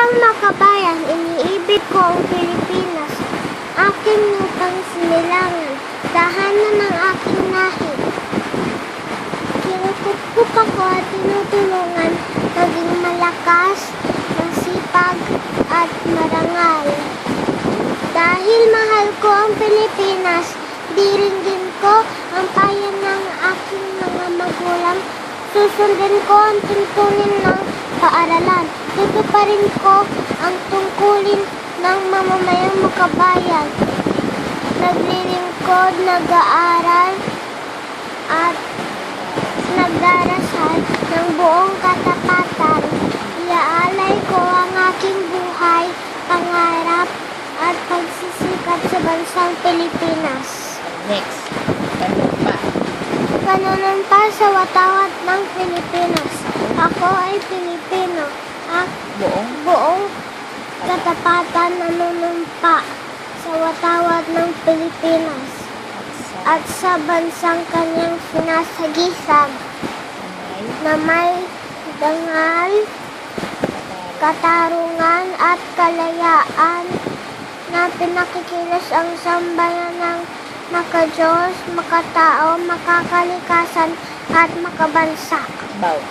Bilang makabayan, iniibig ko ang Pilipinas. Aking lupang sinilangan, tahanan ng aking lahi. Kinukup ako at tinutulungan, maging malakas, masipag at marangal. Dahil mahal ko ang Pilipinas, diringgin ko ang payan ng aking mga magulang. Susundin ko ang tuntunin ng paaralan. Tutuparin ko ang tungkulin ng mamamayang makabayan. Naglilingkod, nag-aaral at nagdarasal ng buong katapatan. Iaalay ko ang aking buhay, pangarap at pagsisikap sa bansang Pilipinas. Next, panumpa. Panunumpa sa watawat ng Pilipinas. Ako ay Pilipino. Buong katapatan nanunumpa sa watawat ng Pilipinas at sa bansang kanyang sinasagisag na may dangal, katarungan at kalayaan na pinakikilos ang sambayan ng makadiyos, makatao, makakalikasan at makabansa. Bow.